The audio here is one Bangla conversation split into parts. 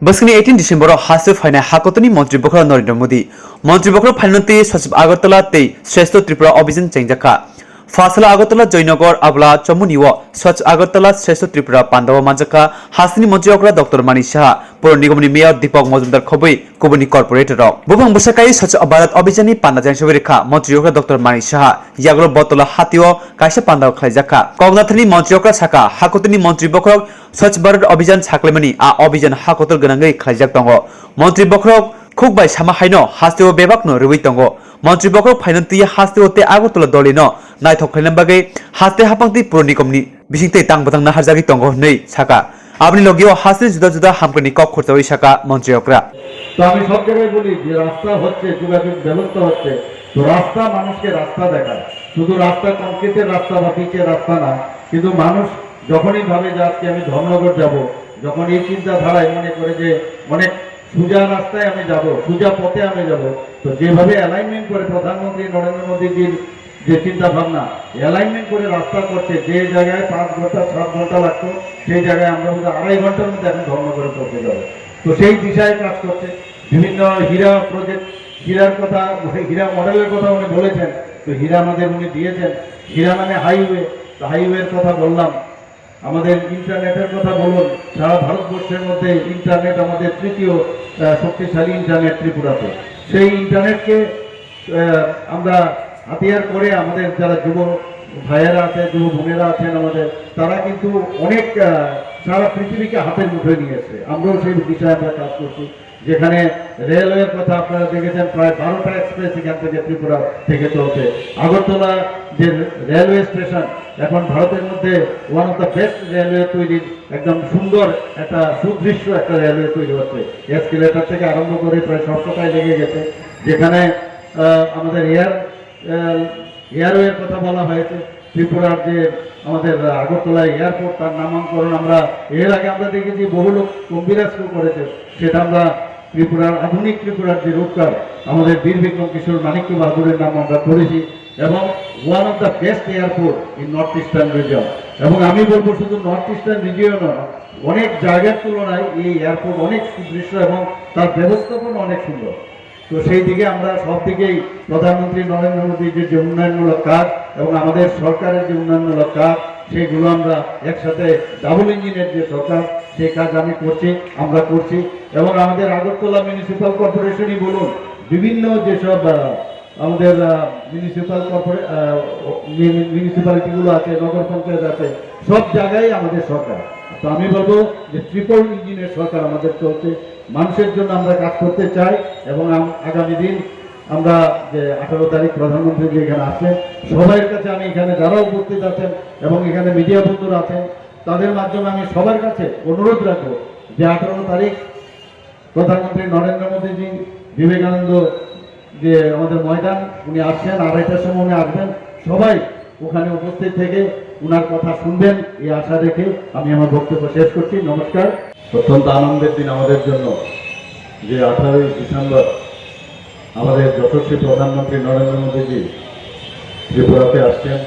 बस्कनी 18 डिसेम्बर हास्य फाइना हाकतनी मन्त्री बखरा नरेन्द्र मोदी मन्त्री बखरा फाइनते सचिव आगरतला ते श्रेष्ठ त्रिपुरा अभियान चेंजका फासला आगरतला जयनगर आबला चमुनिव स्वच्छ आगरतला श्रेष्ठ त्रिपुरा पांडव मांजका हासनी मंत्री अकरा डॉक्टर मानी शाह पौर निगमनी मेयर दीपक मजुमदार खबै कुबनी कॉर्पोरेटर बुबंग बसाकाई स्वच्छ भारत अभियाननी पांडा जांसो रेखा मंत्री अकरा डॉक्टर मानी शाह यागलो बतला हातिओ काइसा पांडव खाइजाका कगनाथनी मंत्री अकरा साका हाकतनी मंत्री बखरा स्वच्छ भारत अभियान साक्लेमनी आ अभियान हाकतर गनांगै खाइजाक दंगो मंत्री बखरा खुगबाय सामा हाइनो हास्तेओ बेबाकनो रुबै दंगो मंत्री बखरा फाइनती हास्तेओ ते आगरतला दलिनो नायथक खाइलामबागै हास्ते हापांति पुरनिकमनि बिसिंते तांबतां नाहारजागि दंगो नै साका আপনি লগিও হাসতে जुदा जुदा হামকনি কক করতে ওই শাখা মন্ত্রী অকরা তো আমি সব জায়গায় বলি যে রাস্তা হচ্ছে যোগাযোগ ব্যবস্থা হচ্ছে তো রাস্তা মানুষকে রাস্তা দেখায় শুধু রাস্তা কংক্রিটের রাস্তা বা পিচের রাস্তা না কিন্তু মানুষ যখনই ভাবে যে আজকে আমি ধর্মনগর যাব যখন এই চিন্তাধারায় মনে করে যে অনেক সোজা রাস্তায় আমি যাব সোজা পথে আমি যাব তো যেভাবে অ্যালাইনমেন্ট করে প্রধানমন্ত্রী নরেন্দ্র মোদীজির যে চিন্তা ভাবনা অ্যালাইনমেন্ট করে রাস্তা করছে যে জায়গায় 5 ঘন্টা 7 ঘন্টা লাগতো সেই জায়গায় আমরা বোধ 2.5 ঘন্টার মধ্যে এখন ধর্মনগরে পৌঁছে যাবো তো সেই দিশায় কাজ করছে বিভিন্ন হীরা প্রজেক্ট হীরার কথা হীরা মডেলের কথা উনি বলেছেন তো হীরা আমাদের উনি দিয়েছেন হীরা মানে হাইওয়ের কথা বললাম আমাদের ইন্টারনেটের কথা বলুন সারা ভারতবর্ষের মধ্যে ইন্টারনেট আমাদের তৃতীয় শক্তিশালী ইন্টারনেট ত্রিপুরাতে সেই ইন্টারনেটকে আমরা হাতিয়ার করে আমাদের যারা যুব ভাইয়েরা আছে যুব বোনেরা আছেন আমাদের তারা কিন্তু অনেক সারা পৃথিবীকে হাতের মুঠোয় নিয়েছে আমরাও সেই বিষয়ে আমরা কাজ করছি যেখানে রেলওয়ের কথা আপনারা দেখেছেন প্রায় 12টা এক্সপ্রেস এখান থেকে ত্রিপুরা থেকে চলছে আগরতলা যে রেলওয়ে স্টেশন এখন ভারতের মধ্যে one of the best railway তৈরির একদম সুন্দর একটা সুদৃশ্য একটা রেলওয়ে তৈরি হচ্ছে এসকেলেটার থেকে আরম্ভ করে প্রায় সব কথায় লেগে গেছে যেখানে আমাদের এয়ারওয়ের কথা বলা হয়েছে ত্রিপুরার যে আমাদের আগরতলায় এয়ারপোর্ট তার নামাঙ্করণ আমরা এর আগে আমরা দেখেছি বহু লোক কম্বিরাজ করেছে সেটা আমরা ত্রিপুরার আধুনিক ত্রিপুরার যে রূপকার আমাদের বীর বিক্রম কিশোর মানিক্য বাহাদুরের নাম আমরা করেছি এবং one of the best airport in north eastern region এবং আমি বলবো শুধু নর্থ ইস্টার্ন রিজিয়ন নয় অনেক জায়গার তুলনায় এই এয়ারপোর্ট অনেক সুদৃশ্য এবং তার ব্যবস্থাপনা অনেক সুন্দর তো সেই দিকে আমরা সব দিকেই প্রধানমন্ত্রী নরেন্দ্র মোদীর যে উন্নয়নমূলক কাজ এবং আমাদের সরকারের যে উন্নয়নমূলক কাজ সেগুলো আমরা একসাথে ডাবল ইঞ্জিনের যে সরকার সেই কাজ আমি করছি আমরা করছি এবং আমাদের আগরতলা মিউনিসিপ্যাল কর্পোরেশনই বলুন বিভিন্ন যেসব আমাদের মিউনিসিপ্যালিটিগুলো আছে নগর পঞ্চায়েত আছে সব জায়গায় আমাদের সরকার তো আমি বলবো যে ট্রিপল ইঞ্জিনের সরকার আমাদের চলছে মানুষের জন্য আমরা কাজ করতে চাই এবং আগামী দিন আমরা যে 18 তারিখ প্রধানমন্ত্রী যে এখানে আসেন সবার কাছে আমি এখানে যারা উপস্থিত আছেন এবং এখানে মিডিয়া বন্ধুরা আছেন তাদের মাধ্যমে আমি সবার কাছে অনুরোধ রাখবো যে 18 তারিখ প্রধানমন্ত্রী নরেন্দ্র মোদীজি বিবেকানন্দ যে আমাদের ময়দান উনি আসছেন 2:30টার সময় উনি আসবেন সবাই ওখানে উপস্থিত থেকে উনার কথা শুনবেন এই আশা রেখে আমি আমার বক্তব্য শেষ করছি নমস্কার অত্যন্ত আনন্দের দিন আমাদের জন্য যে 18 ডিসেম্বর আমাদের যশস্বী প্রধানমন্ত্রী নরেন্দ্র মোদীজি ত্রিপুরাতে আসছেন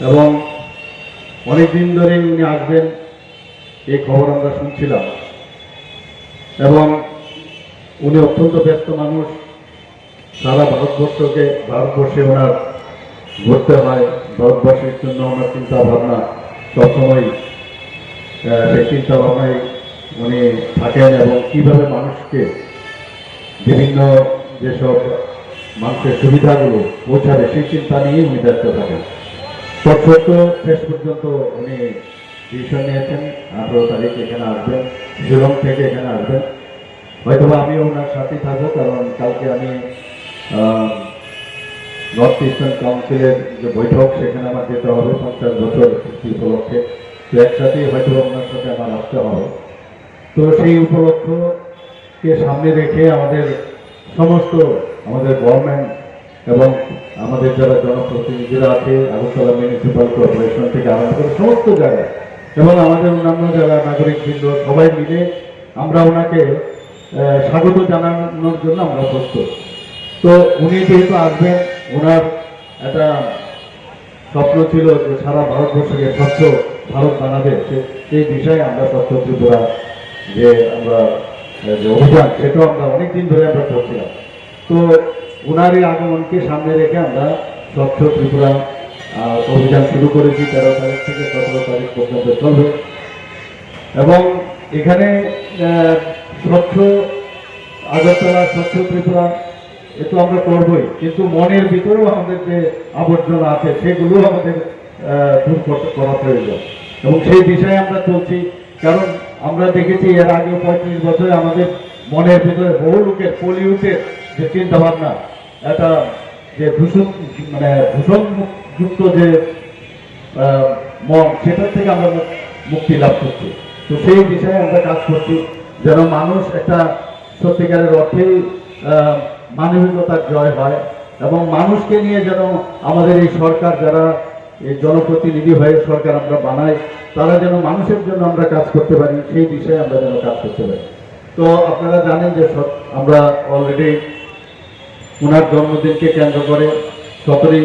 এবং অনেকদিন ধরেই উনি আসবেন এই খবর আমরা শুনছিলাম এবং উনি অত্যন্ত ব্যস্ত মানুষ সারা ভারতবর্ষে ওনার ঘুরতে হয় ভারতবর্ষের জন্য ওনার চিন্তা ভাবনা সবসময় সেই চিন্তা ভাবনায় উনি থাকেন এবং কীভাবে মানুষকে বিভিন্ন যেসব মানুষের সুবিধাগুলো পৌঁছাবে সেই চিন্তা নিয়েই উনি ব্যস্ত থাকেন ছোট্ট শেষ পর্যন্ত উনি ডিসিশন নিয়েছেন 18 তারিখ এখানে আসবেন শিলং থেকে এখানে আসবেন হয়তোবা আমিও ওনার সাথে থাকবো কারণ কালকে আমি নর্থ ইস্টার্ন কাউন্সিলের যে বৈঠক সেখানে আমার যেতে হবে 50 বছর পূর্তি উপলক্ষে তো একসাথেই হয়তো ওনার সাথে আমার আসতে হবে তো সেই উপলক্ষকে সামনে রেখে আমাদের সমস্ত আমাদের গভর্নমেন্ট এবং আমাদের যারা জনপ্রতিনিধিরা আছে আগরতলা মিউনিসিপ্যাল কর্পোরেশন থেকে আরম্ভ করে সমস্ত জায়গায় এবং আমাদের অন্যান্য যারা নাগরিকবৃন্দ সবাই মিলে আমরা ওনাকে স্বাগত জানানোর জন্য আমরা প্রস্তুত তো উনি যেহেতু আসবেন ওনার একটা স্বপ্ন ছিল যে সারা ভারতবর্ষকে স্বচ্ছ ভারত বানাবে সেই বিষয়ে আমরা স্বচ্ছ ত্রিপুরা যে আমরা যে অভিযান, সেটাও আমরা অনেকদিন ধরে আমরা করছিলাম। তো ওনারই আগমনকে সামনে রেখে আমরা স্বচ্ছ ত্রিপুরা অভিযান শুরু করেছি। 13 তারিখ থেকে 17 তারিখ পর্যন্ত চলবে এবং এখানে স্বচ্ছ আগরতলা, স্বচ্ছ ত্রিপুরা এ তো আমরা করবই, কিন্তু মনের ভিতরেও আমাদের যে আবর্জনা আছে সেগুলো আমাদের দূর করা প্রয়োজন এবং সেই বিষয়ে আমরা চলছি। কারণ আমরা দেখেছি এর আগে 35 বছরে আমাদের মনের ভিতরে বহু লোকের পলিউটের যে চিন্তা ভাবনা, একটা যে দূষণযুক্ত যে মন, সেটার থেকে আমরা মুক্তি লাভ করছি। তো সেই বিষয়ে আমরা কাজ করছি যেন মানুষ একটা সত্যিকারের অর্থেই মানবিকতার জয় হয় এবং মানুষকে নিয়ে যেন আমাদের এই সরকার, যারা এই জনপ্রতিনিধি হয়ে সরকার আমরা বানাই, তারা যেন মানুষের জন্য আমরা কাজ করতে পারি, সেই বিষয়ে আমরা যেন কাজ করতে পারি। তো আপনারা জানেন যে আমরা অলরেডি ওনার জন্মদিনকে কেন্দ্র করে 17ই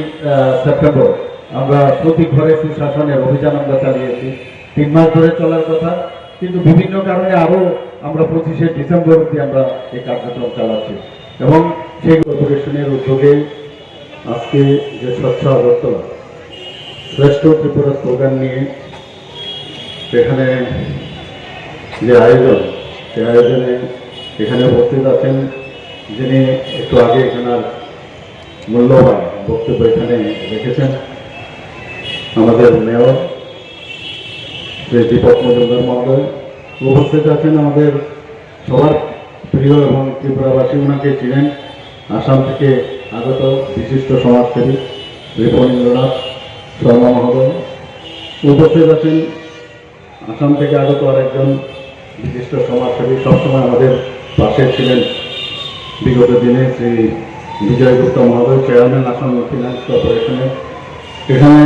সেপ্টেম্বর আমরা প্রতি ঘরে সুশাসনের অভিযান আমরা চালিয়েছি। 3 মাস ধরে চলার কথা, কিন্তু বিভিন্ন কারণে আরও আমরা 25শে ডিসেম্বর অবধি আমরা এই কার্যক্রম চালাচ্ছি এবং সেই কর্পোরেশনের উদ্যোগে আজকে যে স্বচ্ছ আগরতলা শ্রেষ্ঠ ত্রিপুরা স্লোগান নিয়ে এখানে যে আয়োজন, সেই আয়োজনে এখানে উপস্থিত আছেন যিনি একটু আগে এখানের মূল্যবান বক্তব্য এখানে রেখেছেন, আমাদের মেয়র শ্রী দীপক মজুমদার মহোদয়। উপস্থিত আছেন আমাদের সবার প্রিয় এবং ত্রিপুরাবাসী ওনাকে চিনেন, আসাম থেকে আগত বিশিষ্ট সমাজসেবী রিপনীন্দ্রনাথ শর্মা মহোদয়। উপস্থিত আছেন আসাম থেকে আগত আরেকজন বিশিষ্ট সমাজসেবী, সবসময় আমাদের পাশে ছিলেন বিগত দিনে, শ্রী বিজয় গুপ্তা মহোদয়, চেয়ারম্যান আসাম ফিনান্স কর্পোরেশনের। এখানে